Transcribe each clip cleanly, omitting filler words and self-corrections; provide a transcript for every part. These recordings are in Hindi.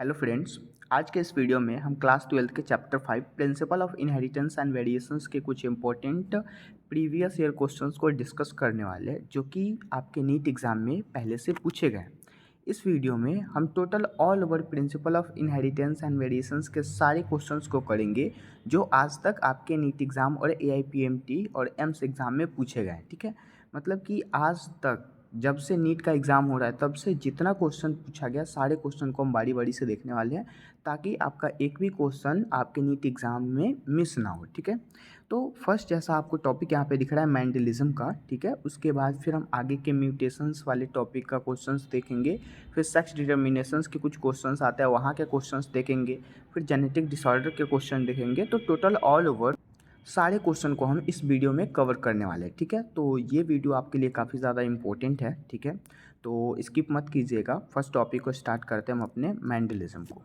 Hello friends. आज के इस वीडियो में हम क्लास 12 के chapter 5 principle of inheritance and variations के कुछ इंपॉर्टेंट प्रीवियस ईयर क्वेश्चंस को डिस्कस करने वाले हैं जो कि आपके नीट एग्जाम में पहले से पूछे गए। इस वीडियो में हम total all over principle of inheritance and variations के सारे क्वेश्चंस को करेंगे जो आज तक आपके नीट एग्जाम और AIPMT और एम्स एग्जाम में पूछे गए। ठीक है, मतलब कि आज तक जब से नीट का एग्ज़ाम हो रहा है तब से जितना क्वेश्चन पूछा गया सारे क्वेश्चन को हम बारी बारी से देखने वाले हैं ताकि आपका एक भी क्वेश्चन आपके नीट एग्ज़ाम में मिस ना हो। ठीक है, तो फर्स्ट जैसा आपको टॉपिक यहाँ पे दिख रहा है मेंडलिज्म का। ठीक है, उसके बाद फिर हम आगे के म्यूटेशंस वाले टॉपिक का क्वेश्चंस देखेंगे, फिर सेक्स डिटर्मिनेशंस के कुछ क्वेश्चंस आते हैं वहाँ के क्वेश्चंस देखेंगे, फिर जेनेटिक डिसऑर्डर के क्वेश्चन देखेंगे। तो टोटल ऑल ओवर सारे क्वेश्चन को हम इस वीडियो में कवर करने वाले हैं। ठीक है, तो ये वीडियो आपके लिए काफ़ी ज़्यादा इंपॉर्टेंट है। ठीक है, तो स्किप मत कीजिएगा। फर्स्ट टॉपिक को स्टार्ट करते हैं हम अपने मेंडलिज्म को।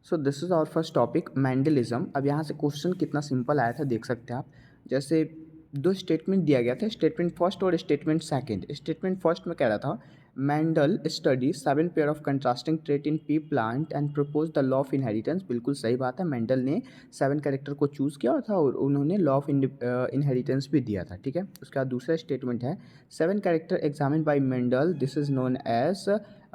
So this is our first topic Mendelism. अब यहाँ से क्वेश्चन कितना सिंपल आया था देख सकते हैं आप। जैसे दो स्टेटमेंट दिया गया था, स्टेटमेंट फर्स्ट और स्टेटमेंट सेकंड। स्टेटमेंट फर्स्ट में कह रहा था Mendel study 7 pair of contrasting trait in P plant and propose the law of inheritance. बिल्कुल सही बात है, मेंडल ने 7 कैरेक्टर को चूज़ किया था और उन्होंने लॉ ऑफ इनहेरिटेंस भी दिया था। ठीक है, उसका दूसरा स्टेटमेंट है 7 character examine by Mendel, this is known as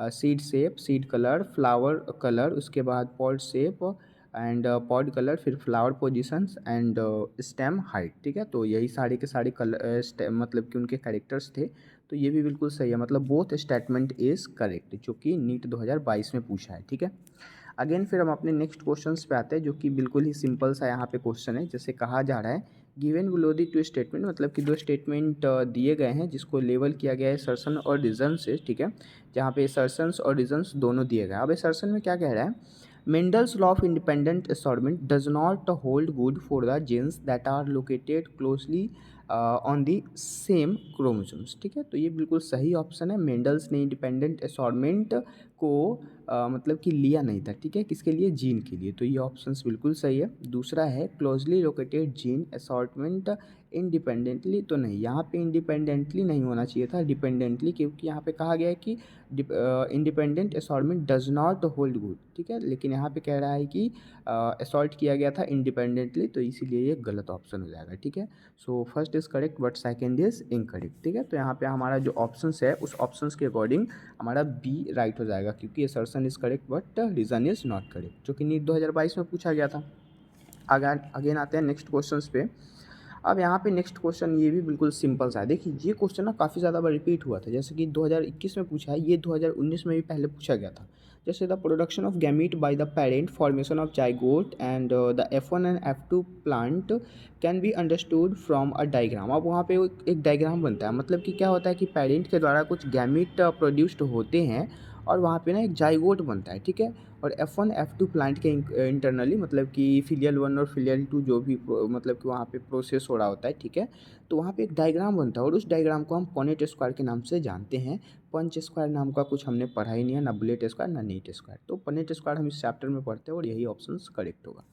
seed shape, seed colour, flower colour, उसके बाद pod shape and pod colour, फिर flower positions and stem height. ठीक है, तो यही सारे के सारे कलर मतलब कि उनके कैरेक्टर्स थे। तो ये भी बिल्कुल सही है, मतलब बोथ स्टेटमेंट इज़ करेक्ट जो कि नीट 2022 में पूछा है। ठीक है, अगेन फिर हम अपने नेक्स्ट क्वेश्चंस पे आते हैं जो कि बिल्कुल ही सिंपल सा यहाँ पे क्वेश्चन है। जैसे कहा जा रहा है given below the two statement, मतलब कि दो स्टेटमेंट दिए गए हैं जिसको लेवल किया गया है असर्शन और रीजन से। ठीक है, जहाँ पे असर्शंस और रीजन्स दोनों दिए गए हैं। अब असर्शन में क्या कह रहा है, Mendel's law of independent assortment does not hold good for the genes that are located closely on the same chromosomes. ठीक है, तो ये बिल्कुल सही ऑप्शन है। मेंडल्स ने इंडिपेंडेंट असॉर्टमेंट को मतलब कि लिया नहीं था। ठीक है, किसके लिए, जीन के लिए। तो ये ऑप्शन बिल्कुल सही है। दूसरा है closely located gene assortment independently, तो नहीं, यहाँ पे इंडिपेंडेंटली नहीं होना चाहिए था, डिपेंडेंटली, क्योंकि यहाँ पे कहा गया है कि independent assortment does not hold good. ठीक है, लेकिन यहाँ पे कह रहा है कि असॉल्ट किया गया था इंडिपेंडेंटली, तो इसीलिए ये गलत ऑप्शन हो जाएगा। ठीक है, so first is correct but second is incorrect. ठीक है, तो यहाँ पे हमारा जो ऑप्शंस है उस ऑप्शंस के अकॉर्डिंग हमारा बी राइट हो जाएगा, क्योंकि assertion is correct but reason is not correct, जो कि नीट 2022 में पूछा गया था। अगेन आते हैं नेक्स्ट क्वेश्चंस पे। अब यहाँ पे नेक्स्ट क्वेश्चन ये भी बिल्कुल सिंपल सा है। देखिए ये क्वेश्चन ना काफ़ी ज़्यादा बार रिपीट हुआ था, जैसे कि 2021 में पूछा है, ये 2019 में भी पहले पूछा गया था। जैसे the production of gamete by the parent, formation of zygote and the F1 and F2 plant can be understood from a diagram. अब वहाँ पे एक डायग्राम बनता है, मतलब कि क्या होता है कि पेरेंट के द्वारा कुछ गैमीट प्रोड्यूस्ड होते हैं और वहाँ पे ना एक जाइगोट बनता है। ठीक है, और F1 F2 प्लांट के इंटरनली, मतलब कि फिलियल 1 और फिलियल 2 जो भी मतलब कि वहाँ पे प्रोसेस हो रहा होता है। ठीक है, तो वहाँ पे एक डायग्राम बनता है और उस डायग्राम को हम पॉनेट स्क्वायर के नाम से जानते हैं। पंच स्क्वायर नाम का कुछ हमने पढ़ा ही नहीं है, ना बुलेट स्क्वायर ना नीट स्क्वायर। तो पॉनेट स्क्वायर हम इस चैप्टर में पढ़ते हैं और यही ऑप्शन करेक्ट होगा।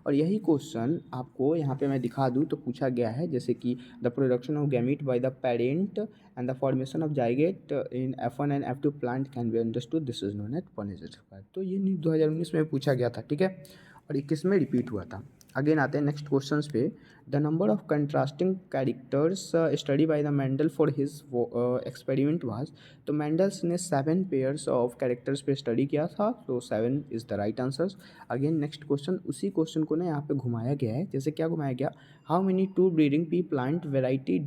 और यही क्वेश्चन आपको यहाँ पे मैं दिखा दूँ तो पूछा गया है, जैसे कि the production of gamete by the parent and the formation of zygote in F1 and F2 plant can be understood, this is known as Punnett square. तो ये नीट 2019 में पूछा गया था। ठीक है, और 21 में रिपीट हुआ था। अगेन आते हैं नेक्स्ट क्वेश्चंस पे। The number of contrasting characters study by the Mendel for his experiment was, तो मेंडल्स ने 7 पेयर्स ऑफ कैरेक्टर्स पे स्टडी किया था, तो 7 is the right answer. Again next question, उसी क्वेश्चन को ना यहाँ पे घुमाया गया है। जैसे क्या घुमाया गया, how many two breeding pea plant variety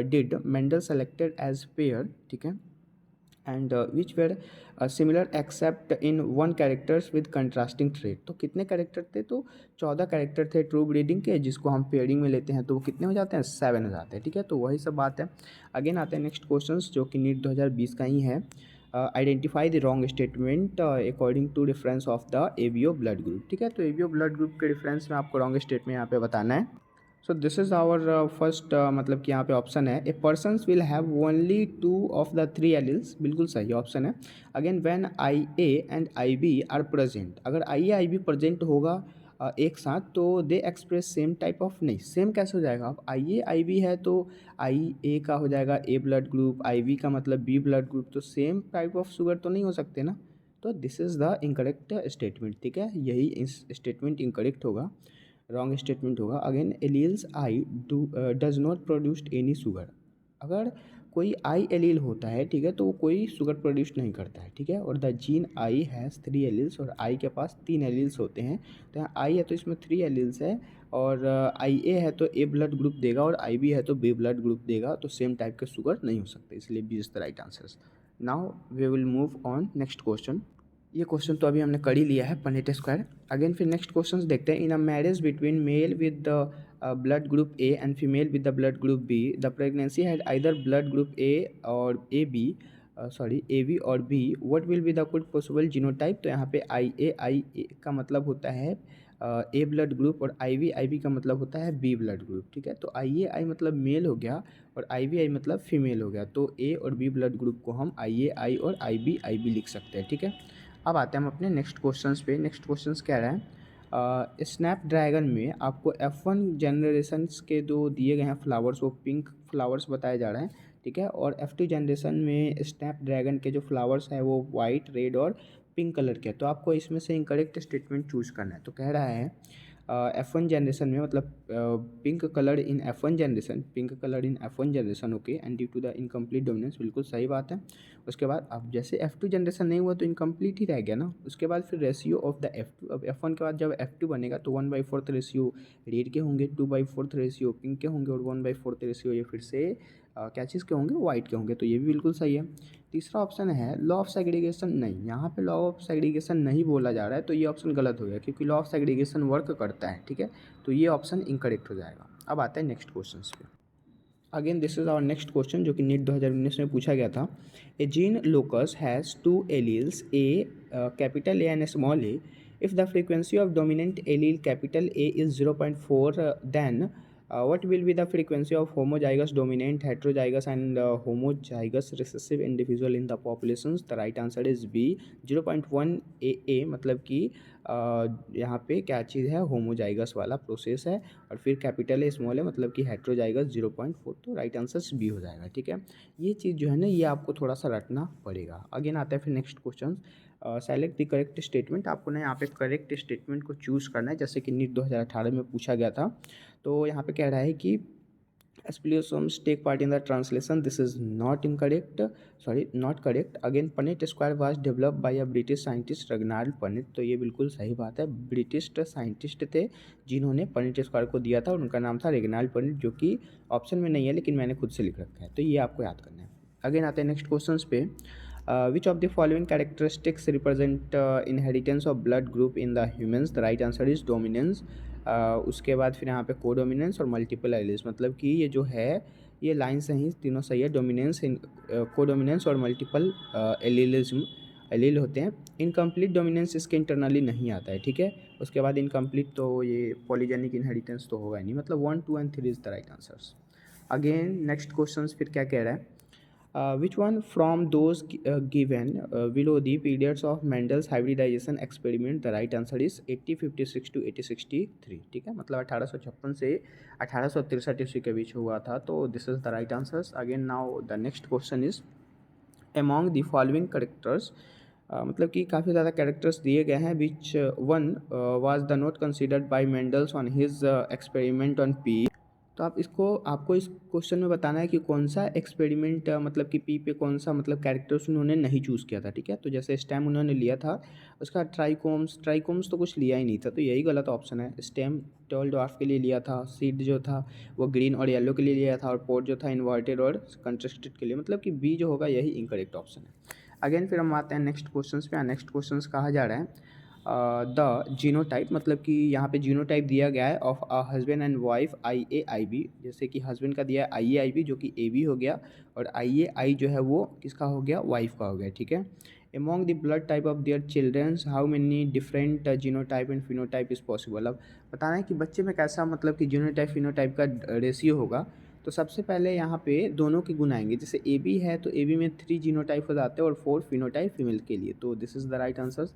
did Mendel selected as pair. ठीक है, and which were similar except in 1 characters with contrasting trait. तो कितने कैरेक्टर थे, तो 14 कैरेक्टर थे ट्रू ब्रीडिंग के, जिसको हम पेयरिंग में लेते हैं तो वो कितने हो जाते हैं, 7 हो जाते हैं। ठीक है, तो वही सब बात है। अगेन आते हैं नेक्स्ट क्वेश्चन जो कि नीट 2020 का ही है। Identify the wrong statement according to difference of the ABO blood group. ठीक है, तो एबीओ ब्लड ग्रुप के डिफरेंस में आपको रॉन्ग स्टेटमेंट यहाँ पे बताना है। So this is our first, मतलब कि यहाँ पे ऑप्शन है, a persons will have only 2 of the 3 alleles. बिल्कुल सही ऑप्शन है। Again when IA and IB are present, अगर IA IB प्रेजेंट होगा एक साथ तो दे एक्सप्रेस सेम टाइप ऑफ, नहीं सेम कैसे हो जाएगा, अब IA IB है तो IA का हो जाएगा A ब्लड ग्रुप, IB का मतलब B ब्लड ग्रुप, तो सेम टाइप ऑफ शुगर तो नहीं हो सकते ना। तो this is the incorrect statement, ठीक है, यही इस स्टेटमेंट इनकरेक्ट होगा, रॉन्ग स्टेटमेंट होगा। Again alleles I does not produced any sugar. अगर कोई आई एलील होता है, ठीक है, तो वो कोई शुगर प्रोड्यूस नहीं करता है, ठीक है। और the gene I has 3 alleles, और आई के पास 3 एलील्स होते हैं। तो यहाँ आई है तो इसमें 3 एलील्स है, और आई ए है तो ए ब्लड ग्रुप देगा, और आई बी है तो बी ब्लड ग्रुप देगा, तो सेम टाइप के शुगर नहीं हो सकते, इसलिए B is the right answer. Now we will move on next question. ये क्वेश्चन तो अभी हमने कर ही लिया है, पनेट स्क्वायर। अगेन फिर नेक्स्ट क्वेश्चन देखते हैं। In a marriage between male with the blood group A and female with the blood group B, the pregnancy had either blood group A और ए बी, ए बी और B, what will be the good possible genotype. तो यहाँ पे आई ए का मतलब होता है ए ब्लड ग्रुप, और आई बी का मतलब होता है बी ब्लड ग्रुप, ठीक है। तो आई मतलब मेल हो गया, और आई मतलब फीमेल हो गया। तो ए और बी ब्लड ग्रुप को हम आई और आई बी लिख सकते हैं, ठीक है। अब आते हैं हम अपने नेक्स्ट क्वेश्चंस पे। नेक्स्ट क्वेश्चंस क्या रहा है, स्नैपड्रैगन में आपको F1 जनरेशन्स के जो दिए गए हैं फ्लावर्स, वो पिंक फ्लावर्स बताए जा रहे हैं, ठीक है। और F2 जनरेशन में स्नैपड्रैगन के जो फ्लावर्स हैं वो वाइट, रेड और पिंक कलर के। तो आपको इसमें से इनकरेक्ट स्टेटमेंट चूज करना है। तो कह रहा है F1 जनरेशन में, मतलब pink colour in F1 generation, pink colour in F1 generation, okay, and due to the incomplete dominance, बिल्कुल सही बात है। उसके बाद अब जैसे F2 जनरेशन नहीं हुआ तो इनकम्प्लीट ही रह गया ना। उसके बाद फिर रेशियो ऑफ द F2, अब F1 के बाद जब F2 बनेगा तो 1/4 रेशियो रेड के होंगे, 2/4 रेशियो पिंक के होंगे, और 1/4 रेशियो ये फिर से क्या चीज़ के होंगे, वाइट के होंगे। तो ये भी बिल्कुल सही है। तीसरा ऑप्शन है लॉ ऑफ सेग्रीगेशन, नहीं, यहाँ पे लॉ ऑफ सेग्रीगेशन नहीं बोला जा रहा है, तो ये ऑप्शन गलत हो गया, क्योंकि लॉ ऑफ सेग्रीगेशन वर्क करता है, ठीक है। तो ये ऑप्शन इनकरेक्ट हो जाएगा। अब आते हैं नेक्स्ट क्वेश्चन पे। Again this is our next question, जो कि नीट 2019 में पूछा गया था। A gene locus has 2 alleles, a capital A and small A. If the frequency of dominant allele capital A is 0.4, then what will be the frequency of homozygous dominant heterozygous and homozygous recessive individual in the populations? The right answer is B, 0.1 AA, मतलब कि यहाँ पे क्या चीज़ है, होमोजाइगस वाला प्रोसेस है, और फिर कैपिटल ए स्मॉल है मतलब कि हेट्रोजाइगस 0.4। तो राइट आंसर बी हो जाएगा, ठीक है। ये चीज़ जो है ना, ये आपको थोड़ा सा रटना पड़ेगा। अगेन आता है फिर next question, select the correct statement. आपको ना यहाँ पे करेक्ट स्टेटमेंट को चूज़ करना है, जैसे कि नीट 2018 में पूछा गया था। तो यहाँ पे कह रहा है कि Spliosomes take part in the translation. This is not incorrect. Sorry, not correct. Again, Punnett square was developed by a British scientist Reginald Punnett. तो ये बिल्कुल सही बात है। ब्रिटिश साइंटिस्ट थे जिन्होंने पनेट स्क्वायर को दिया था, और उनका नाम था रेगिनाल्ड पनेट, जो कि ऑप्शन में नहीं है लेकिन मैंने खुद से लिख रखा है। तो ये आपको याद करना है। अगेन आते हैं नेक्स्ट क्वेश्चन पे। Which of the following characteristics represent inheritance of blood group in the humans? The right answer is dominance. उसके बाद फिर यहाँ पे कोडोमिनेंस और मल्टीपल एलील्स, मतलब कि ये जो है ये लाइन सही, तीनों सही है। डोमिनेंस, कोडोमिनेंस और मल्टीपल एलीलिज्म एलील होते हैं। इनकम्प्लीट डोमिनेंस इसके इंटरनली नहीं आता है, ठीक है। उसके बाद इनकम्प्लीट तो ये पॉलीजेनिक इनहेरिटेंस तो होगा ही नहीं, मतलब 1, 2 and 3 is the right answers. Again next question फिर क्या कह रहा है, which one from those given below the periods of Mendel's hybridization experiment? The right answer is 8056 to 8063, ठीक है, मतलब 1856 से 1863 ईस्वी के बीच हुआ था। तो this is the right answers. Again now the next question is among the following characters, मतलब कि काफ़ी ज़्यादा कैरेक्टर्स दिए गए हैं, which one was the not considered bye Mendel's on his experiment on P. तो आपको इस क्वेश्चन में बताना है कि कौन सा एक्सपेरिमेंट मतलब कि पी पे कौन सा मतलब कैरेक्टर्स उन्होंने नहीं चूज़ किया था, ठीक है। तो जैसे स्टेम उन्होंने लिया था, उसका ट्राइकोम्स तो कुछ लिया ही नहीं था, तो यही गलत ऑप्शन है। स्टेम टॉल ड्वार्फ के लिए लिया था, सीड जो था वो ग्रीन और येलो के लिए लिया था, और पोर्ट जो था इन्वर्टेड और कंट्रास्टेड के लिए, मतलब कि बी जो होगा यही इनकरेक्ट ऑप्शन है। अगेन फिर हम आते हैं नेक्स्ट क्वेश्चन पे। नेक्स्ट क्वेश्चन कहा जा रहा है द जीनोटाइप, मतलब कि यहाँ पे जीनोटाइप दिया गया है of a husband and wife IAIB, जैसे कि हस्बैंड का दिया है IAIB जो कि AB हो गया, और IAI जो है वो किसका हो गया, वाइफ का हो गया, ठीक है। Among the blood type of their childrens how many different genotype and phenotype is possible. अब बताना है कि बच्चे में कैसा मतलब कि जीनोटाइप फिनोटाइप का रेशियो होगा। तो सबसे पहले यहाँ पे दोनों के गुण आएंगे, जैसे AB है तो AB में 3 जीनोटाइप हो जाते हैं और 4 फिनोटाइप फीमेल के लिए। तो this is the right answer.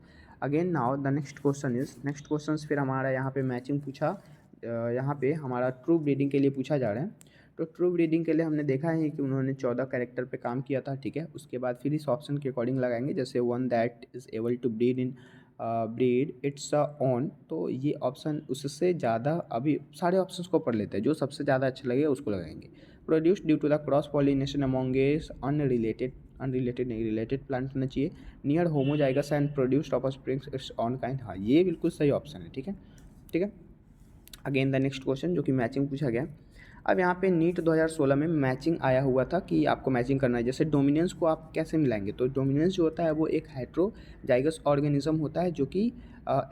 Again now the next question फिर हमारा यहाँ पे मैचिंग पूछा, यहाँ पे हमारा ट्रू ब्रीडिंग के लिए पूछा जा रहा है। तो ट्रू ब्रीडिंग के लिए हमने देखा है कि उन्होंने 14 कैरेक्टर पे काम किया था, ठीक है। उसके बाद फिर इस ऑप्शन के अकॉर्डिंग लगाएंगे, जैसे one that is able to breed its own, तो ये ऑप्शन उससे ज़्यादा, अभी सारे ऑप्शंस को पढ़ लेते हैं, जो सबसे ज़्यादा अच्छा लगेगा उसको लगाएंगे। Produce due to the cross pollination among unrelated नहीं, रिलेटेड प्लांट होना चाहिए। Near homozygous and produced offsprings its own kind, हाँ ये बिल्कुल सही ऑप्शन है, ठीक है, ठीक है। अगेन द नेक्स्ट क्वेश्चन जो कि मैचिंग पूछा गया। अब यहाँ पे नीट 2016 में मैचिंग आया हुआ था कि आपको मैचिंग करना है। जैसे डोमिनेंस को आप कैसे मिलाएंगे, तो डोमिनेंस जो होता है वो एक हेट्रोजाइगस ऑर्गेनिज्म होता है जो कि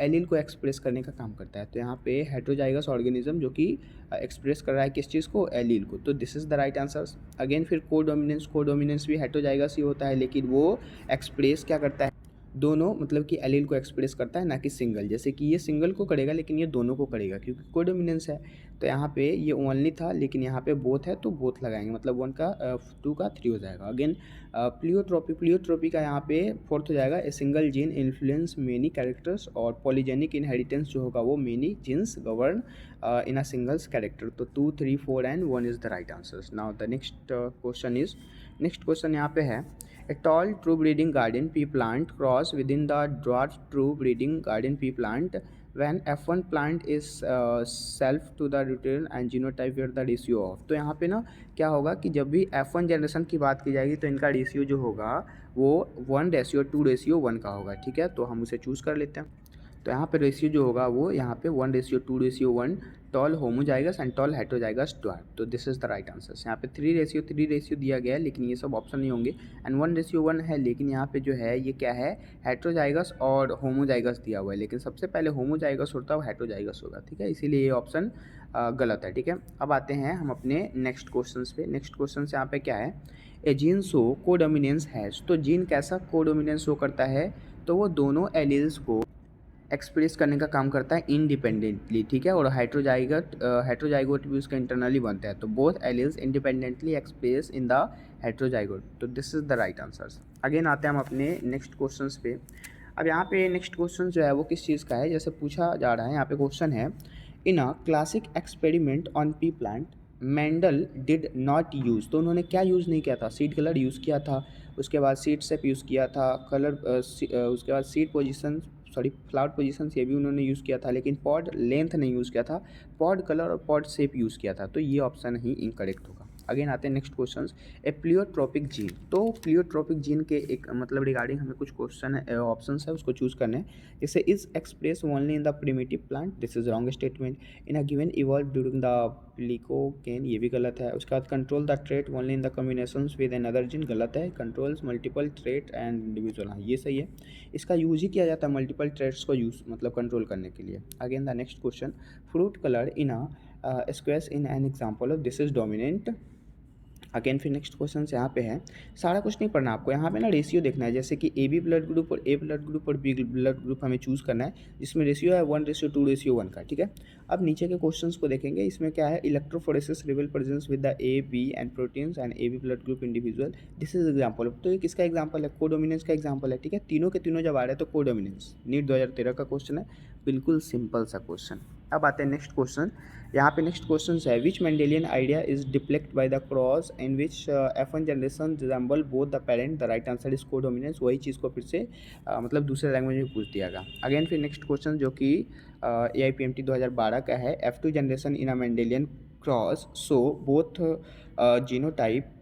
एलील को एक्सप्रेस करने का काम करता है। तो यहाँ पे हेट्रोजाइगस ऑर्गेनिज्म जो कि एक्सप्रेस कर रहा है किस चीज़ को, एलील को, तो this is the right answer. Again फिर कोडोमिनेंस भी हेट्रोजाइगस ही होता है, लेकिन वो एक्सप्रेस क्या करता है, दोनों, मतलब कि एलील को एक्सप्रेस करता है, ना कि सिंगल। जैसे कि ये सिंगल को करेगा लेकिन ये दोनों को करेगा क्योंकि कोडोमिनेंस है। तो यहाँ पे ये ओनली था लेकिन यहाँ पे बोथ है तो बोथ लगाएंगे, मतलब 1 का 2 का 3 हो जाएगा। अगेन प्लियोट्रोपी का यहाँ पे 4th हो जाएगा। A single gene influence many characters, और पॉलीजेनिक इनहेरिटेंस जो होगा वो मेनी जीन्स गवर्न इन अ सिंगल्स कैरेक्टर। तो 2, 3, 4 and 1 is the right answers. Now the next question यहाँ पे है, a tall true breeding garden pea plant cross within the dwarf true breeding garden pea plant when F1 plant is self to the return and genotype where the ratio of। तो यहाँ पे ना क्या होगा कि जब भी F1 जनरेशन की बात की जाएगी तो इनका रेशियो जो होगा वो 1:2:1 का होगा, ठीक है। तो हम उसे चूज़ कर लेते हैं। तो यहाँ पे रेशियो जो होगा वो यहाँ पे 1:2:1 tall homozygous and tall heterozygous dwarf. तो this is the right answer. यहाँ पे 3:3 दिया गया है लेकिन ये सब ऑप्शन नहीं होंगे, एंड 1:1 है, लेकिन यहाँ पे जो है ये क्या है, हेट्रोजाइगस और होमोजाइगस दिया हुआ है, लेकिन सबसे पहले होमोजाइगस होता है, हेट्रोजाइगस होगा, ठीक है, इसीलिए ये ऑप्शन गलत है, ठीक है। अब आते हैं हम अपने नेक्स्ट क्वेश्चन पे। नेक्स्ट क्वेश्चन यहाँ पे क्या है, ए जीन शो कोडोमिनेंस हैज़। तो जीन कैसा कोडोमिनेंस शो करता है, तो वो दोनों एलील्स को एक्सप्रेस करने का काम करता है इंडिपेंडेंटली, ठीक है, और हेट्रोजाइगोट भी उसका इंटरनली बनता है। तो both alleles independently express in the heterozygote. तो this is the right answers. Again आते हैं हम अपने नेक्स्ट क्वेश्चंस पे। अब यहाँ पे नेक्स्ट क्वेश्चन जो है वो किस चीज़ का है, जैसे पूछा जा रहा है यहाँ पे क्वेश्चन है, in a classic experiment on pea plant Mendel did not use. तो उन्होंने क्या यूज़ नहीं किया था, सीड कलर यूज़ किया था, उसके बाद सीड सेप यूज़ किया था, उसके बाद सीड पोजिशन फ्लावर पोजीशंस ये भी उन्होंने यूज़ किया था, लेकिन पॉड लेंथ नहीं यूज़ किया था, पॉड कलर और पॉड शेप यूज़ किया था। तो ये ऑप्शन ही इनकरेक्ट होगा। अगेन आते हैं नेक्स्ट क्वेश्चन, ए प्लियोट्रोपिक जीन। तो प्लियोट्रोपिक जीन के एक मतलब रिगार्डिंग हमें कुछ क्वेश्चन ऑप्शन है उसको चूज़ करना है। जैसे is express only in the primitive plant, this is wrong statement. In a given evolve during the Pliocene, ये भी गलत है। उसके बाद control the trait only in the combinations with another gene, गलत है। Controls multiple trait and individual, हाँ ये सही है। इसका यूज ही किया जाता है मल्टीपल ट्रेट्स को यूज मतलब कंट्रोल करने के लिए। Again the next question, fruit colour in a squash in an example of this is dominant. Again फिर नेक्स्ट क्वेश्चन यहाँ पे है, सारा कुछ नहीं पढ़ना आपको, यहाँ पे ना रेशियो देखना है, जैसे कि ए बी ब्लड ग्रुप और ए ब्लड ग्रुप और बी ब्लड ग्रुप हमें चूज़ करना है, जिसमें रेशियो है 1:2:1 का, ठीक है। अब नीचे के क्वेश्चंस को देखेंगे, इसमें क्या है, electrophoresis reveal presence with the A B and proteins and A B blood group individual, this is example. तो ये किसका एग्जाम्पल है, कोडोमिनेंस का एग्जाम्पल है, ठीक है। तीनों के तीनों जब आ रहे हैं तो कोडोमिनेंस, नीट 2013 का क्वेश्चन है, बिल्कुल सिंपल सा क्वेश्चन। अब आते हैं नेक्स्ट क्वेश्चन। यहाँ पे नेक्स्ट क्वेश्चन है, which Mendelian idea is depicted by the cross in which F1 generation resemble both the parent, the right answer is codominance. वही चीज़ को फिर से मतलब दूसरे लैंग्वेज में पूछ दिया गया। अगेन फिर नेक्स्ट क्वेश्चन जो कि AIPMT 2012 का है, F2 generation in a Mendelian cross so both genotype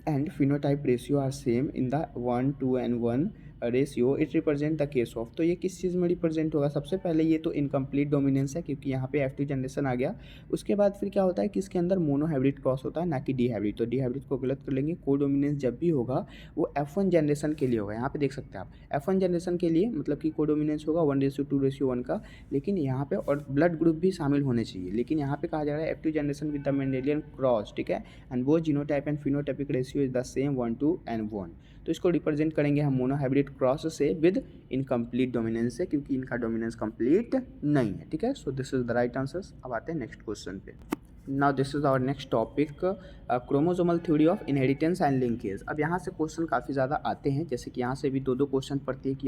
and phenotype ratio are same in the 1, 2 and 1 ratio, it represent the case of. तो ये किस चीज़ में रिप्रेजेंट होगा, सबसे पहले ये तो इनकम्प्लीट डोमिनेंस है क्योंकि यहाँ पे F2 जनरेशन आ गया। उसके बाद फिर क्या होता है कि इसके अंदर मोनो हाइब्रिड क्रॉस होता है ना कि डी हाइब्रिड, तो डी हाइब्रिड को गलत कर लेंगे। को डोमिनेंस जब भी होगा वो F1 जनरेशन के लिए होगा, यहाँ पे देख सकते हैं आप F1 जनरेशन के लिए मतलब कि को डोमिनेंस होगा 1:2:1 का, लेकिन यहाँ पे और ब्लड ग्रुप भी शामिल होने चाहिए, लेकिन यहाँ पे कहा जा रहा है F2 generation with the Mendelian cross, ठीक है, एंड वो genotype and phenotypic ratio is the same 1, 2 and 1। तो इसको रिप्रेजेंट करेंगे हम मोनो हाइब्रिड क्रॉस से विद इनकम्प्लीट डोमिनेंस से, क्योंकि इनका डोमिनेंस कंप्लीट नहीं है, ठीक है। So this is the right answers. अब आते हैं नेक्स्ट क्वेश्चन पे। Now this is our next topic, chromosomal theory of inheritance and linkage. अब यहाँ से क्वेश्चन काफ़ी ज़्यादा आते हैं, जैसे कि यहाँ से भी दो क्वेश्चन प्रत्येक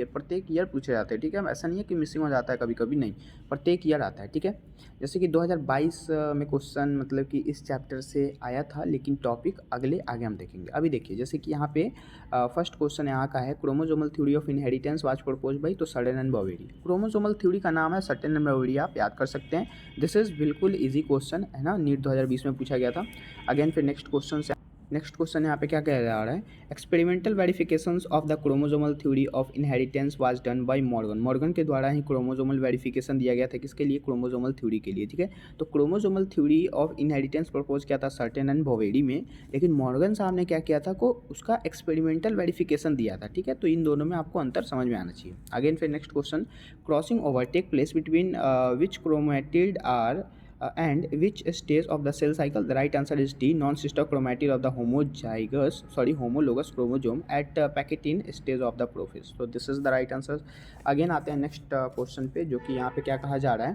ईयर पूछे जाते हैं, ठीक है। ऐसा नहीं है कि मिसिंग हो जाता है कभी कभी, नहीं, प्रत्येक ईयर आता है, ठीक है। जैसे कि 2022 में क्वेश्चन मतलब कि इस चैप्टर से आया था, लेकिन टॉपिक आगे हम देखेंगे। अभी देखिए, जैसे कि यहाँ पे फर्स्ट क्वेश्चन यहाँ का है, chromosomal theory of inheritance was propose by तो Sutton and Boveri. Chromosomal theory का नाम है सर्टेन एंड बोवेरी, आप याद कर सकते हैं। दिस इज़ बिल्कुल इजी क्वेश्चन है ना, नीट 2020 में पूछा गया था। अगेन फिर नेक्स्ट क्वेश्चन यहाँ पे क्या कह जा रहा है, experimental verifications of the chromosomal theory of inheritance was done by Morgan. Morgan के द्वारा ही क्रोमोसोमल वेरिफिकेशन दिया गया था, किसके लिए, क्रोमोसोमल थ्योरी के लिए, ठीक है। तो chromosomal theory of inheritance propose किया था सर्टेन एंड बोवेरी में, लेकिन मॉर्गन साहब ने क्या किया था, को उसका एक्सपेरिमेंटल वेरिफिकेशन दिया था, ठीक है। तो इन दोनों में आपको अंतर समझ में आना चाहिए। अगेन फिर next question, crossing over take place between which chromatid are and which stage of the cell cycle? The right answer is D, non-sister chromatid of the homologous chromosome at Pachytene stage of the prophase. So this is the right answer. Again आते हैं नेक्स्ट क्वेश्चन पे, जो कि यहाँ पे क्या कहा जा रहा है,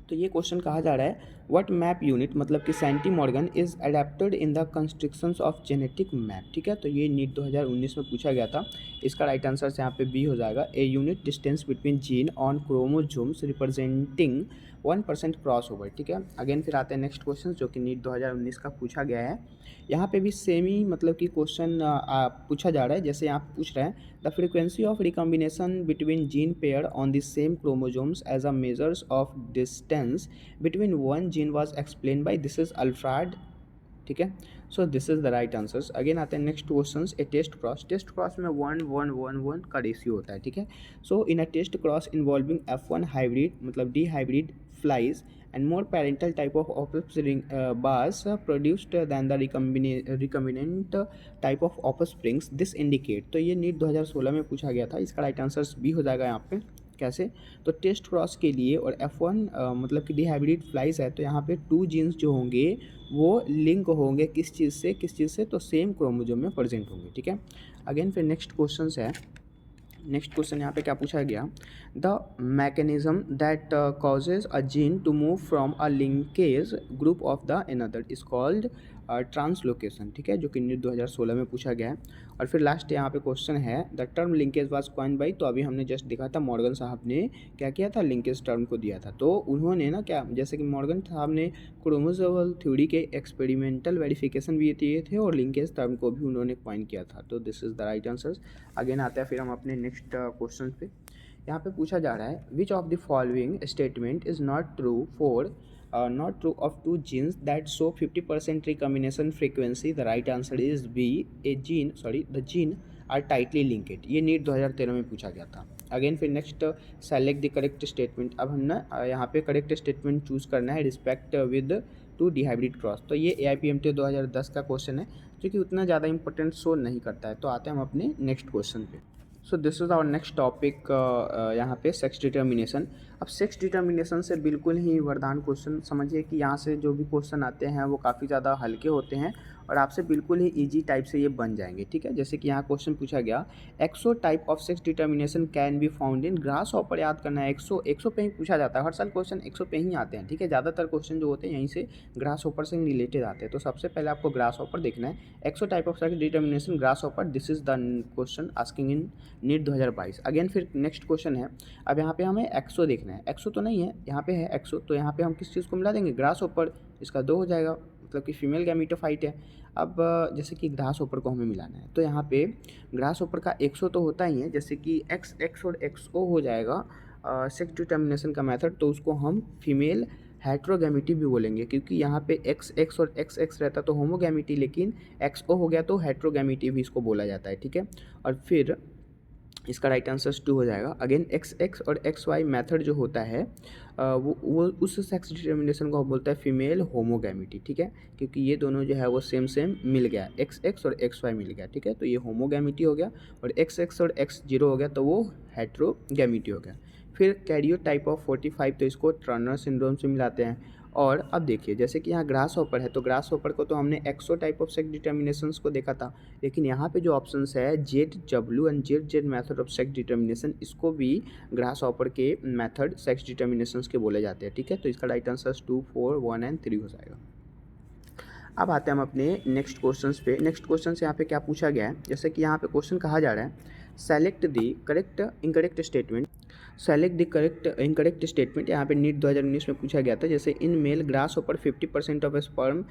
तो ये क्वेश्चन कहा जा रहा है, व्हाट मैप यूनिट मतलब कि centimorgan is adapted in the constructions of genetic map, ठीक है। तो ये नीट 2019 में पूछा गया था, इसका राइट आंसर यहाँ पे बी हो जाएगा, a unit distance between gene on chromosomes representing 1% cross over, ठीक है। अगेन फिर आते हैं नेक्स्ट क्वेश्चन, जो कि नीट 2019 का पूछा गया है। यहाँ पे भी सेम ही मतलब कि क्वेश्चन पूछा जा रहा है, जैसे यहाँ पूछ रहे हैं, the frequency of recombination between gene pair on the same chromosomes as a measures of distance between one gene was explain by, this is Alfred, ठीक है। So this is the right answers. Again आते हैं next question, a test cross में 1 का रेशियो होता है, ठीक है। So in a test cross involving F1 hybrid मतलब dihybrid flies and more parental type of offspring bars produced than the recombinant type of offsprings, this indicate। तो ये नीट 2016 में पूछा गया था, इसका राइट आंसर बी हो जाएगा यहाँ पे। कैसे, तो टेस्ट क्रॉस के लिए और F1 मतलब कि डिहाइब्रिड फ्लाइज है, तो यहाँ पे 2 जीन्स जो होंगे वो लिंक होंगे किस चीज़ से, तो सेम क्रोमोसोम में प्रेजेंट होंगे, ठीक है। अगेन फिर नेक्स्ट क्वेश्चन है, नेक्स्ट क्वेश्चन यहाँ पे क्या पूछा गया, the mechanism that causes a gene to move from a linkage group of the another is called translocation, ठीक है, जो कि नीट 2016 में पूछा गया है। और फिर लास्ट यहाँ पे क्वेश्चन है, the term linkage was coined bye, तो अभी हमने जस्ट देखा था मॉर्गन साहब ने क्या किया था, लिंकेज टर्म को दिया था। तो उन्होंने ना क्या, जैसे कि मॉर्गन साहब ने क्रोमोसोमल थ्योरी के एक्सपेरिमेंटल वेरिफिकेशन भी दिए थे और लिंकेज टर्म को भी उन्होंने कॉइन किया था। तो this is the right answer. Again आता है फिर हम अपने नेक्स्ट क्वेश्चन पे, यहाँ पे पूछा जा रहा है, which of the following statement is not true of 2 genes that show 50% recombination frequency? The right answer is B, the gene are tightly linked। ये नीट 2013 में पूछा गया था। अगेन फिर next, select the correct statement. अब हम ना यहाँ पे करेक्ट स्टेटमेंट चूज़ करना है, रिस्पेक्ट विद टू डिहाइब्रिड क्रॉस। तो ये AIPMT 2010 का क्वेश्चन है, जो कि उतना ज़्यादा इंपॉर्टेंट शो नहीं करता है। तो आते हैं हम अपने नेक्स्ट क्वेश्चन पे। So this is our next topic, यहाँ पे सेक्स डिटर्मिनेशन। अब सेक्स डिटर्मिनेशन से बिल्कुल ही वरदान क्वेश्चन समझिए कि यहाँ से जो भी क्वेश्चन आते हैं वो काफ़ी ज़्यादा हल्के होते हैं और आपसे बिल्कुल ही इजी टाइप से ये बन जाएंगे, ठीक है। जैसे कि यहाँ क्वेश्चन पूछा गया, XO type of sex determination can be found in grasshopper. याद करना है, एक्सो पे ही पूछा जाता है, हर साल क्वेश्चन एक्सो पे ही आते हैं, ठीक है। ज़्यादातर क्वेश्चन जो होते हैं यहीं से ग्रास हॉपर से रिलेटेड आते हैं। तो सबसे पहले आपको ग्रास हॉपर देखना है, XO type of sex determination grasshopper, this is the question asking in NEET 2022। Again फिर नेक्स्ट क्वेश्चन है, अब यहाँ पे हमें एक्सो देखना है, एक्सो तो नहीं है, यहाँ पे है एक्सो, तो यहाँ पे हम किस चीज़ को मिला देंगे, ग्रास हॉपर, इसका 2 हो जाएगा, मतलब कि फीमेल गैमीटोफाइट है। अब जैसे कि ग्रास हॉपर को हमें मिलाना है, तो यहाँ पे ग्रास हॉपर का एक्सो तो होता ही है, जैसे कि एक्स और एक्सओ हो जाएगा सेक्स डिटर्मिनेशन का मेथड, तो उसको हम फीमेल हेट्रोगैमिटी भी बोलेंगे, क्योंकि यहाँ पे एक्स और एक्स रहता तो होमोगैमिटी, लेकिन एक्सओ हो गया तो हेट्रोगैमिटी भी इसको बोला जाता है, ठीक है। और फिर इसका राइट आंसर 2 हो जाएगा। अगेन एक्स और एक्स वाई मैथड जो होता है वो उस सेक्स डिटर्मिनेशन को बोलता है फीमेल होमोगैमिटी, ठीक है, क्योंकि ये दोनों जो है वो सेम मिल गया, एक्स और एक्स वाई मिल गया, ठीक है। तो ये होमोगैमिटी हो गया, और एक्स और एक्स जीरो हो गया तो वो हेट्रोगैमिटी हो गया। फिर कैरियो टाइप ऑफ 45, तो इसको टर्नर सिंड्रोम से मिलाते हैं। और अब देखिए, जैसे कि यहाँ ग्रास हॉपर है, तो ग्रास हॉपर को तो हमने एक्सो टाइप ऑफ सेक्स डिटर्मिनेशंस को देखा था, लेकिन यहाँ पे जो ऑप्शंस है ZW and ZZ method of sex determination, इसको भी ग्रास हॉपर के मेथड सेक्स डिटर्मिनेशंस के बोले जाते हैं, ठीक है। तो इसका राइट आंसर 2, 4, 1 एंड 3 हो जाएगा। अब आते हैं हम अपने नेक्स्ट क्वेश्चंस पे। नेक्स्ट क्वेश्चन से यहाँ पे क्या पूछा गया है, जैसे कि यहाँ पे क्वेश्चन कहा जा रहा है select the correct incorrect statement. Select the correct incorrect statement यहाँ पे नीट 2019 में पूछा गया था। जैसे in male grasshopper 50% of sperm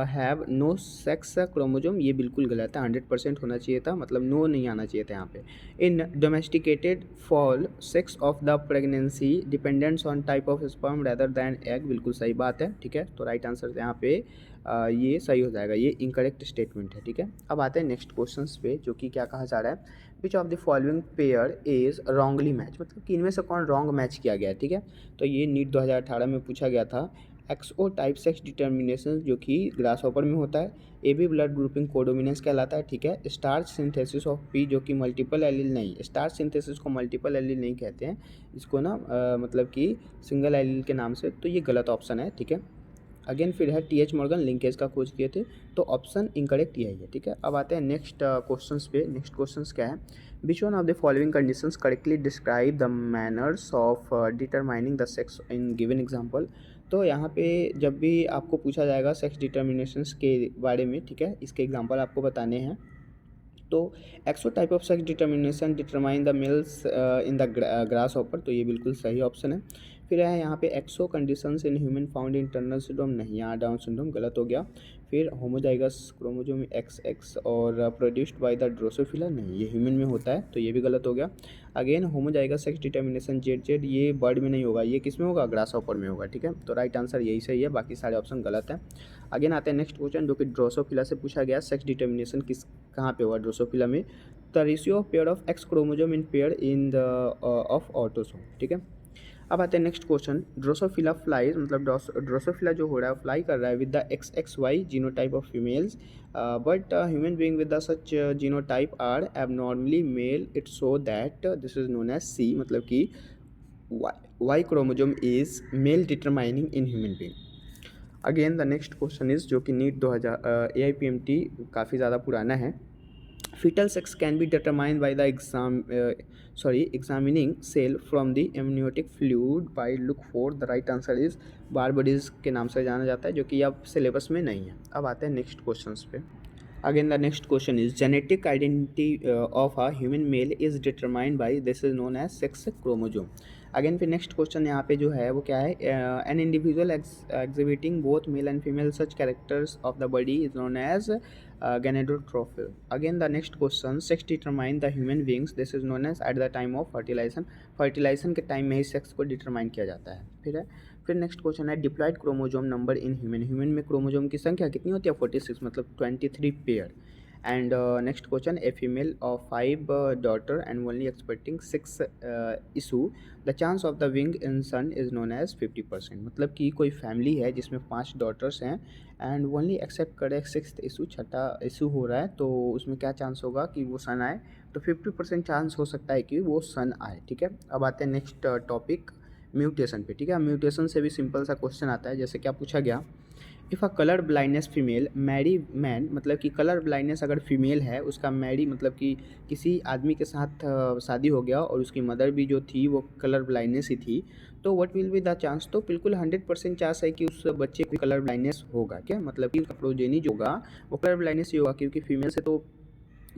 have no sex chromosome, ये बिल्कुल गलत है, 100% होना चाहिए था, मतलब नो नहीं आना चाहिए था यहाँ पे। In domesticated fowl sex of the pregnancy dependents on type of sperm rather than egg, बिल्कुल सही बात है, ठीक है। तो राइट आंसर यहाँ पे ये सही हो जाएगा, ये इनकरेक्ट स्टेटमेंट है, ठीक है। अब आते हैं नेक्स्ट क्वेश्चन पे, जो कि क्या कहा जा रहा है, which of the following pair is wrongly match, मतलब कि इनमें से कौन रॉन्ग मैच किया गया है, ठीक है। तो ये नीट 2018 में पूछा गया था। एक्सओ टाइप सेक्स डिटर्मिनेशन जो कि ग्रास हॉपर में होता है, एबी ब्लड ग्रुपिंग कोडोमिनेंस कहलाता है, ठीक है। स्टार्च सिंथेसिस ऑफ पी जो कि मल्टीपल एलील नहीं, स्टार्च सिंथेसिस को मल्टीपल एलील नहीं कहते हैं, इसको ना मतलब कि सिंगल एलील के नाम से, तो ये गलत ऑप्शन है, ठीक है। अगेन फिर है टी एच मॉर्गन लिंकेज का खोज किए थे, तो ऑप्शन इनकरेक्ट यही है, ठीक है। अब आते हैं नेक्स्ट क्वेश्चंस पे। नेक्स्ट क्वेश्चंस क्या है, which one of the following conditions correctly describe the manners of determining the sex in given example. तो यहाँ पे जब भी आपको पूछा जाएगा सेक्स डिटर्मिनेशंस के बारे में, ठीक है, इसके एग्जांपल आपको बताने हैं। तो XO type of sex determination determine the males in the grasshopper, तो ये बिल्कुल सही ऑप्शन है। फिर है यहाँ पे XO conditions in human found in Turner syndrome, नहीं, यहाँ डाउन सिंड्रोम गलत हो गया। फिर होमोजाइगस क्रोमोसोम XX और प्रोड्यूस्ड बाय द ड्रोसोफिला, नहीं, ये ह्यूमन में होता है, तो ये भी गलत हो गया। Again homozygous sex determination Z, ये बर्ड में नहीं होगा, ये किस में होगा, ग्रास हॉपर में होगा, ठीक है। तो राइट आंसर यही सही है, बाकी सारे ऑप्शन गलत हैं। अगेन आते हैं नेक्स्ट क्वेश्चन, जो कि ड्रोसोफिला से पूछा गया, सेक्स डिटर्मिनेशन किस कहाँ पे होगा ड्रोसोफिला में, the ratio of pair of X chromosome in pair in the of autosome, ठीक है। अब आते हैं नेक्स्ट क्वेश्चन, ड्रोसोफिला फ्लाइज, मतलब ड्रोसोफिला जो हो रहा है फ्लाई कर रहा है with the XXY genotype of females, but human being with the such genotype are abnormally male, it so that this is known as C, मतलब कि Y chromosome is male determining in human being. Again the next question is, जो कि नीट 2000 AIPMT काफ़ी ज़्यादा पुराना है, fetal sex can be determined by the examining cell from the amniotic fluid by look for, the right answer is बारबडीज के नाम से जाना जाता है, जो कि अब सिलेबस में नहीं है। अब आते हैं नेक्स्ट क्वेश्चंस पे। Again the next question is genetic identity of a human male is determined by, this is known as sex chromosome. Again फिर नेक्स्ट क्वेश्चन यहाँ पे जो है वो क्या है, an individual exhibiting both male and female such characters of the body is known as gonadotrophy. Again the next question, sex determine the human beings, this is known as at the time of fertilization, fertilization के टाइम में ही सेक्स को डिटरमाइन किया जाता है। फिर नेक्स्ट क्वेश्चन है diploid chromosome number in human, human में क्रोमोजोम की संख्या कितनी होती है, 46, मतलब 23 pair. And next question, a female of 5 daughter and only expecting 6 issue, the chance of the wing in son is known as 50%, मतलब कि कोई फैमिली है जिसमें 5 डॉटर्स हैं एंड ओनली एक्सेप्ट करे 6th इशू, छठा इशू हो रहा है, तो उसमें क्या चांस होगा कि वो सन आए, तो 50% चांस हो सकता है कि वो सन आए, ठीक है। अब आते हैं नेक्स्ट टॉपिक म्यूटेशन पे, ठीक है। म्यूटेशन से भी सिंपल सा क्वेश्चन आता है, जैसे क्या पूछा गया, if a colour blindness female marry man, मतलब कि कलर ब्लाइंडनेस अगर फीमेल है, उसका मैरी मतलब कि किसी आदमी के साथ शादी हो गया और उसकी मदर भी जो थी वो कलर ब्लाइंडनेस ही थी, तो what will be the chance, तो बिल्कुल 100% चांस है कि उस बच्चे को कलर ब्लाइंडनेस होगा, क्या मतलब कि उसका प्रोजेनी जो होगा वो कलर ब्लाइंडनेस ही होगा, क्योंकि फीमेल से तो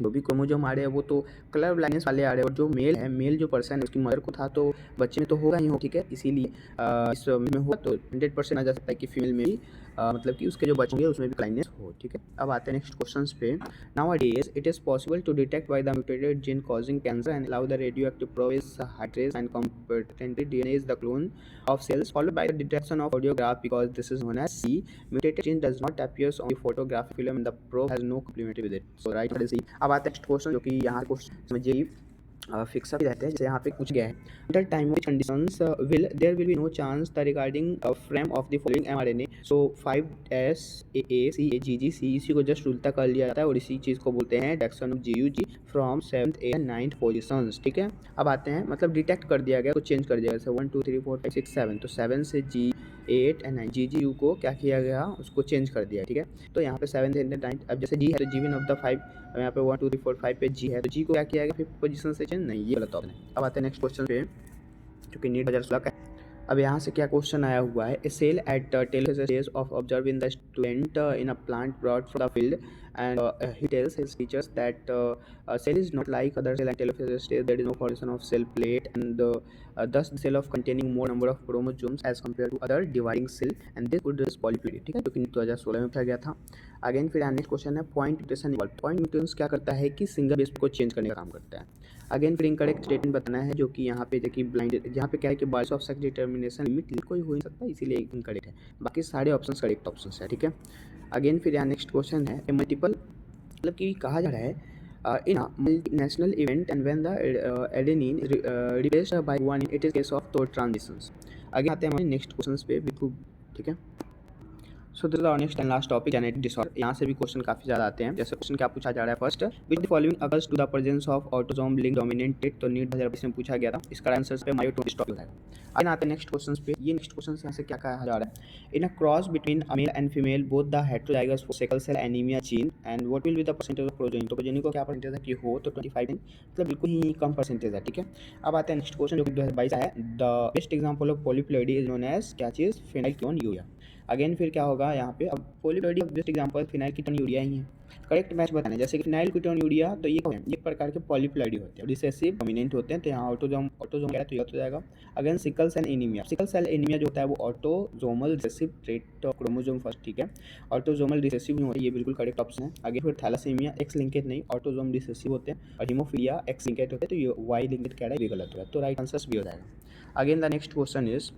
जो भी क्रोमोजोम आ रहे हैं वो तो कलर ब्लाइंडनेस वाले आ रहे हैं, और जो मेल है, मेल जो पर्सन है उसकी मदर को था तो बच्चे में तो होगा ही हो, ठीक है। इसीलिए इस में हुआ तो 100% आ जा सकता है कि फीमेल में भी मतलब कि उसके जो बच्चे होंगे उसमें भी ब्लाइंडनेस हो, ठीक है। अब आते हैं नेक्स्ट क्वेश्चंस पे। Nowadays it is possible to detect by the mutated gene causing cancer and allow the radioactive process hydrates and competently DNA is the clone of cells followed by the detection of audiograph, because this is known as C. Mutated gene does not appears on the photographic film and the probe has no complementary with it. So right answer is C. अब आते हैं नेक्स्ट क्वेश्चन, जो कि यहाँ क्वेश्चन समझिए फिक्स अप रहते हैं, जैसे यहाँ पे पूछ गया है, under time of conditions will there will be no chance the regarding frame of the following mRNA, so 5SAACGGC, इसी को जस्ट उल्टा कर लिया जाता है और इसी चीज़ को बोलते हैं deletion of GUG from 7th and 9th positions, ठीक है। अब आते हैं, मतलब डिटेक्ट कर दिया गया तो चेंज कर दिया गया, जैसे 1 2 3 4 5 6 7, तो 7 से G8 and 9 GGU को क्या किया गया, उसको चेंज कर दिया, ठीक है। तो यहाँ पे 7th and 9th, अब जैसे G है तो G1 ऑफ द 5, यहाँ पे 1 2 3 4 5 पे G है तो G को क्या किया गया 5th पोजीशन से चेंज, नहीं, ये गलत ऑप्शन है। अब आते हैं नेक्स्ट क्वेश्चन पे, जो कि नीट 2016 का है। अब यहाँ से क्या क्वेश्चन आया हुआ है, a cell at tells stage of observe in the student in a plant brought from the field and he tells his teachers that cell is not like other cell and telophase stage, there is no formation of cell plate and thus the cell of containing more number of chromosomes as compared to other dividing cell and this could is polyploidy, ठीक है, जो कि 2016 में पूछा गया था। अगेन फिर नेक्स्ट क्वेश्चन है point mutation evolve. Point mutation क्या करता है कि सिंगल बेस को चेंज करने का काम करता है। अगेन फिर इनकरेक्ट स्टेटमेंट बताना है, जो कि यहाँ पे देखिए ब्लाइंड, यहाँ पे क्या है कि बायस ऑफ सेक्स डिटर्मिनेशन लिमिट कोई हो नहीं सकता, इसीलिए इनकरेक्ट है, बाकी सारे ऑप्शन करेक्ट ऑप्शन है, ठीक है। अगेन फिर यहाँ नेक्स्ट क्वेश्चन है मल्टीपल, मतलब कि कहा जा रहा है in multinational event and when the adenine replaced by guanine it is case of third transitions. आगे आते हैं हमारे नेक्स्ट क्वेश्चंस पे बिल्कुल, ठीक है। So this is our next and last topic genetic disorder. यहाँ से भी क्वेश्चन काफी ज्यादा आते हैं। जैसे क्वेश्चन क्या पूछा जा रहा है, first which the following occurs to the presence of autosome link dominant trait, तो नीट 2020 में पूछा गया था, इसका आंसर पे मायोटोनिक स्टॉप हो जाएगा। आगे आते हैं नेक्स्ट क्वेश्चंस पे। ये नेक्स्ट क्वेश्चन यहाँ से क्या कहा जा रहा है, in a cross between a male and female both the heterozygous for sickle cell anaemia gene and what will be the percentage of progeny, तो प्रोजेनी को क्या परसेंटेज है कि हो, तो 25, मतलब बिल्कुल ही कम परसेंटेज है, ठीक है। अब आते हैं नेक्स्ट क्वेश्चन जो कि 2022 है, the best example of polyploidy is known as क्या चीज, फेनिलकेटोन्यूरिया। अगेन फिर क्या होगा यहाँ पे, अब पॉलीप्लॉइडी का बेस्ट एग्जांपल फेनिलकेटोन्यूरिया ही है। करेक्ट मैच बताना है, जैसे कि फेनिलकेटोन्यूरिया तो ये एक प्रकार के पॉलीप्लॉइडी होते हैं, रिसेसिव डोमिनेंट होते हैं, तो यहाँ ऑटोसोम क्या है तो ये हो जाएगा। Again sickle cell anaemia, sickle cell anaemia जो होता है वो autosomal recessive trait chromosome first, ठीक है, ऑटोसोमल रिसेसिव नहीं होता, ये बिल्कुल करेक्ट ऑप्शन है। आगे फिर थैलासीमिया एक्स लिंकेज नहीं, ऑटोसोम रिसेसिव होते हैं, और हीमोफीलिया एक्स लिंकेज होते हैं, तो ये वाई लिंकेज क्या है, ये गलत होगा, तो राइट आंसर भी हो जाएगा। Again the next question is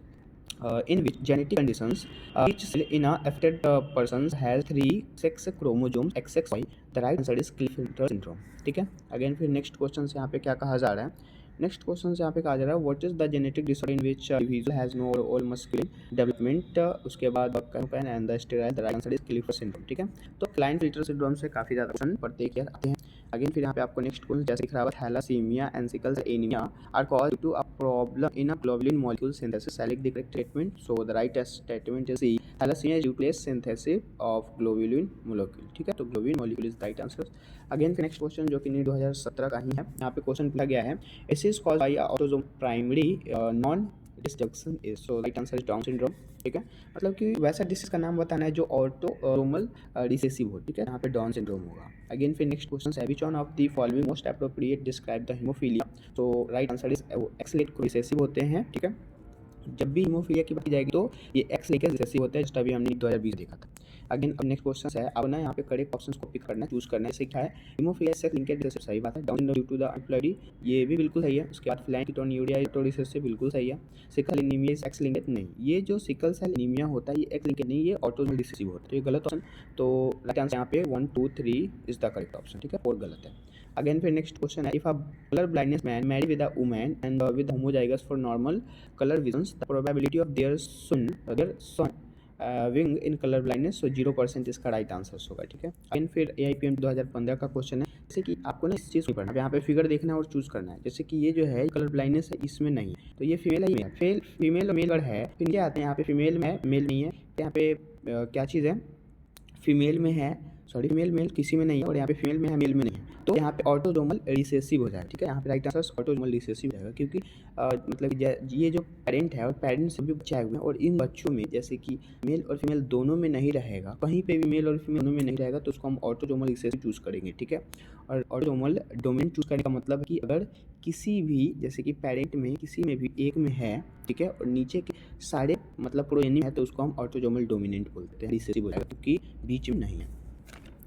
in which genetic conditions each cell in a affected person has 3 sex chromosomes XXY, the right answer is Klinefelter syndrome, ठीक है। अगेन फिर नेक्स्ट क्वेश्चन से यहाँ पे क्या कहा जा रहा है, नेक्स्ट क्वेश्चन से यहाँ पे कहा जा रहा है what is the genetic disorder in which individual has no overall masculine development, उसके बाद बक्कन and the sterile, the right answer is Klinefelter syndrome, ठीक है। तो क्लाइनफिल्टर सिंड्रोम से काफी ज्यादा क्वेश्चन पढ़ते हैं आते हैं। अगेन फिर यहाँ पे आपको नेक्स्ट क्वेश्चन जैसे दिख रहा है, thalassaemia and sickle cell anaemia are caused to a problem in a globulin molecule synthesis, select the correct statement, so the right statement is C, thalassaemia is due to synthesis of globulin molecule, ठीक है, तो globulin molecule is the right answer. Again फिर नेक्स्ट क्वेश्चन जो कि 2017 का ही है, यहाँ पे क्वेश्चन पूछा गया है, it is called by autosome primary non destruction is, so right answer is down syndrome, ठीक है, मतलब कि वैसा डिसीज का नाम बताना है जो ऑटोसोमल रिसेसिव हो, ठीक है, यहाँ पे डाउन सिंड्रोम होगा। अगेन फिर नेक्स्ट क्वेश्चन है, which one of the following most appropriate describe the haemophilia, तो right answer is X linked recessive होते हैं, ठीक है। जब भी हीमोफीलिया की बात की जाएगी तो ये एक्स लिंकेज रिसेसिव होता है, जिसका भी हमने 2020 देखा था। अगेन अब नेक्स्ट क्वेश्चन है, अब ना यहाँ पे करेक्ट ऑप्शंस को पिक करना है, चूज करना है, जैसे क्या है, हीमोफीलिया सेक्स लिंकेज रिसेसिव, सही बात है, डाउन ड्यू टू द अनप्लॉइडी, ये भी बिल्कुल सही है। उसके बाद फेनिलकेटोन्यूरिया तो रिसेसिव बिल्कुल सही है। सिकल एनीमिया सेक्स लिंकेज नहीं, ये जो सिकल सेल एनीमिया होता है ये एक्स लिंकेज नहीं, ये ऑटोसोमल रिसेसिव होता है, तो ये गलत ऑप्शन, तो राइट आंसर यहाँ पे 1 2 3 इज द करेक्ट ऑप्शन, ठीक है, 4 गलत है। अगेन फिर नेक्स्ट क्वेश्चन है, if a colour blindness man marry with a woman and with homozygous for normal colour visions, the probability of their son being in colour blindness, so 0% इसका राइट आंसर होगा, ठीक है। अगेन फिर AIPM 2015 का क्वेश्चन है, जैसे कि आपको ना इस चीज़ को पढ़ना है, यहाँ पे फिगर देखना है और चूज करना है, जैसे कि ये जो है कलर ब्लाइंडनेस है, इसमें नहीं है, तो ये फीमेल है, ये फीमेल और मेल अगर है, फिर क्या आते हैं यहाँ पे फीमेल में है मेल नहीं है, यहाँ पे क्या चीज़ है, फीमेल में है, सॉरी मेल किसी में नहीं है, और यहाँ पे फीमेल में है मेल में नहीं है, तो यहाँ पे ऑटोसोमल रिसेसिव हो जाएगा, ठीक है, यहाँ पे राइट आंसर ऑटोसोमल रिसेसिव जाएगा, क्योंकि मतलब ये जो पेरेंट है और पेरेंट से भी बच्चे आए हुए हैं, और इन बच्चों में जैसे कि मेल और फीमेल दोनों में नहीं रहेगा, कहीं पे भी मेल और फीमेल दोनों में नहीं रहेगा, तो उसको हम ऑटोसोमल रिसेसिव चूज करेंगे, ठीक है। और ऑटोसोमल डोमेन चूज करने का मतलब कि अगर किसी भी जैसे कि पेरेंट में किसी में भी एक में है, ठीक है, और नीचे के सारे मतलब प्रोजेनी है, तो उसको हम ऑटोसोमल डोमिनेंट बोलते हैं, रिसेसिव हो जाएगा, क्योंकि बीच में नहीं है।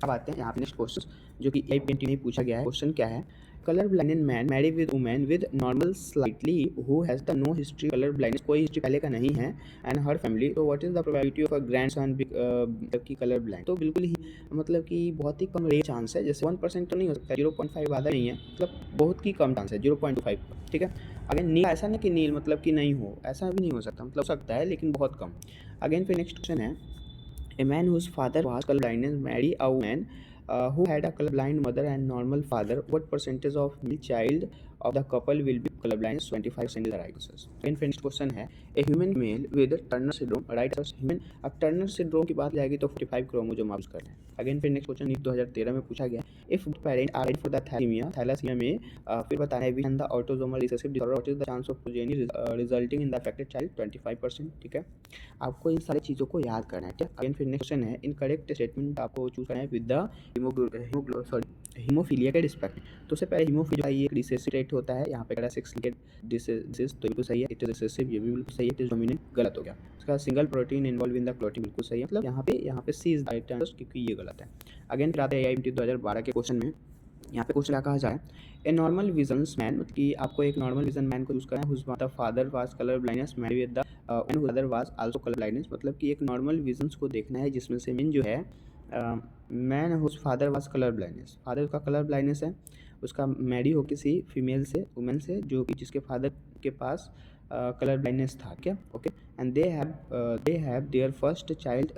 अब आते हैं यहाँ पे नेक्स्ट क्वेश्चन जो कि AIPM में पूछा गया है, क्वेश्चन क्या है, colour blinded man marry with woman with normal slightly who has the no history colour blindness, कोई हिस्ट्री पहले का नहीं है, एंड हर फैमिली, तो what is the probability of a grandson की कलर ब्लाइंड, तो बिल्कुल ही मतलब कि बहुत ही कम रेयर चांस है, जैसे 1% तो नहीं हो सकता, 0.5 आधा नहीं है, मतलब बहुत ही कम चांस है, 0.25, ठीक है। अगेन नील ऐसा नहीं कि नील मतलब कि नहीं हो, ऐसा भी नहीं हो सकता, मतलब हो सकता है लेकिन बहुत कम। अगेन फिर नेक्स्ट क्वेश्चन है, a man whose father was colorblindness marry a woman who had a colorblind mother and normal father, what percentage of male child of the couple will be colorblind 25% is the right answer. Again फिर next question है a human male with Turner syndrome right answer human. अब टर्नर सिंड्रोम की बात जाएगी तो 45 क्रोमोसोम यूज करना है. अगेन फिर नेक्स्ट क्वेश्चन नीट 2013 में पूछा गया if parent are for the thalassaemia में फिर बताना है the autosomal recessive disorder what is the chance of progeny resulting in the affected child 25%. ठीक है, आपको इन सारी चीज़ों को याद करना है. ठीक है, अगेन फिर नेक्स्ट क्वेश्चन है इनकरेक्ट स्टेटमेंट आपको चूज करना है विद द हीमोफीलिया के रिस्पेक्ट में. तो उससे पहले हीमोफीलिया ये एक रिसेसिव ट्रेट होता है. यहाँ पे कह रहा है 6 लिंकेड डिसीज तो बिल्कुल सही है. इट इज रिसेसिव ये भी बिल्कुल सही है. इट इज डोमिनेंट गलत हो गया. इसका single protein involve in the clotting बिल्कुल सही है. मतलब यहाँ पे सी इज राइट आंसर क्योंकि ये गलत है. अगेन फिर आते हैं AIMT 2012 के क्वेश्चन में. यहाँ पे क्वेश्चन क्या कहा जाए ए नॉर्मल विजन मैन मतलब कि आपको एक नॉर्मल विजन मैन को यूज़ करना है whose the father was colour blindness man with the and other was also colour blindness. मतलब कि एक नॉर्मल विजन्स को देखना है जिसमें से मेन जो है man whose father was colour blindness. Father का कलर ब्लाइंडनेस है, उसका मैरी हो किसी फीमेल से वुमेन से जो कि जिसके फादर के पास कलर ब्लाइंडनेस था. क्या okay and they have their first child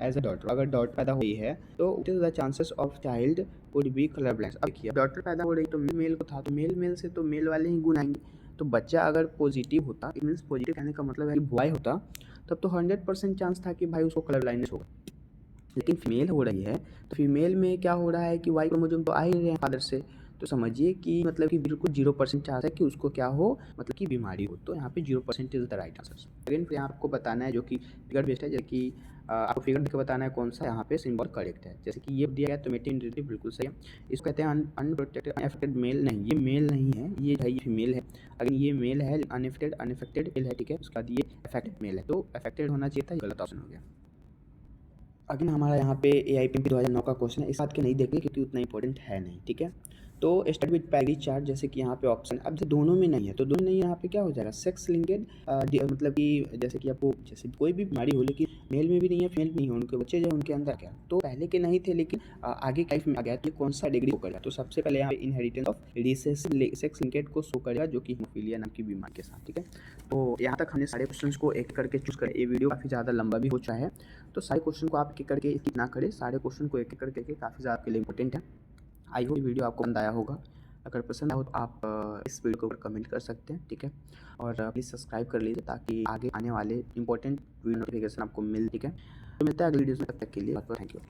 as a daughter. अगर डॉटर पैदा हुई है तो it is the chances of child would be colour blind. अब देखिए डॉटर पैदा हो रही तो मेल को था तो मेल से तो मेल वाले ही गुण आएंगे. तो बच्चा अगर पॉजिटिव होता इट मीन्स पॉजिटिव कहने का मतलब है कि बॉय होता तब तो 100% चांस था कि भाई उसको कलर ब्लाइंडनेस होगा. लेकिन फीमेल हो रही है तो फीमेल में क्या हो रहा है कि वाई क्रोमोसोम तो आ ही रहे हैं फादर से. तो समझिए कि मतलब कि बिल्कुल 0% चांस है कि उसको क्या हो मतलब कि बीमारी हो. तो यहाँ पे 0% is the right answer. Again फिर यहाँ आपको बताना है जो कि फिगर बेस्ड है, जैसे कि आपको फिगर देख के बताना है कौन सा यहाँ पे सिंबल करेक्ट है. जैसे कि ये दिया गया तो मेटर्निटी बिल्कुल सही है. इसको कहते हैं अनप्रोटेक्टेड अनएफेक्टेड मेल. नहीं ये मेल नहीं है, ये फीमेल है. अगर ये मेल है अनएफेक्टेड मेल है. ठीक है, उसका ये अफेक्टेड मेल है तो अफेक्टेड होना चाहिए था, ये गलत ऑप्शन हो गया. अगेन हमारा यहाँ पे AIPMP 2009 का क्वेश्चन है. इस बात के नहीं देखेंगे क्योंकि उतना इंपॉर्टेंट है नहीं. ठीक है, तो स्टार्ट विद पैरी चार्ट. जैसे कि यहाँ पे ऑप्शन अब दोनों में नहीं है तो दोनों नहीं, यहाँ पे क्या हो जाएगा सेक्स लिंकेड मतलब कि जैसे कि आपको जैसे कोई भी बीमारी हो लेकिन मेल में भी नहीं है फीमेल भी नहीं है, उनके बच्चे जो उनके अंदर क्या तो पहले के नहीं थे लेकिन आगे लाइफ में आ गया तो कौन सा डिग्री शो करेगा. तो सबसे पहले यहाँ पे inheritance of recessive sex linked को शो करेगा जो कि हीमोफीलिया नाम की बीमारी के साथ. ठीक है, तो यहाँ तक हमने सारे क्वेश्चन को एक करके चूज करें. ये वीडियो काफ़ी ज़्यादा लंबा भी हो चुका है तो सारे क्वेश्चन को आप एक करके स्किप ना करें. सारे क्वेश्चन को एक करके काफ़ी ज़्यादा आपके लिए इंपॉर्टेंट है. आई होप वीडियो आपको पसंद आया होगा. अगर पसंद आया हो तो आप इस वीडियो के ऊपर कमेंट कर सकते हैं. ठीक है, और प्लीज़ सब्सक्राइब कर लीजिए ताकि आगे आने वाले इंपॉर्टेंट वीडियो नोटिफिकेशन आपको मिल. ठीक है, तो मिलता है अगली वीडियो में. तब तक के लिए थैंक यू.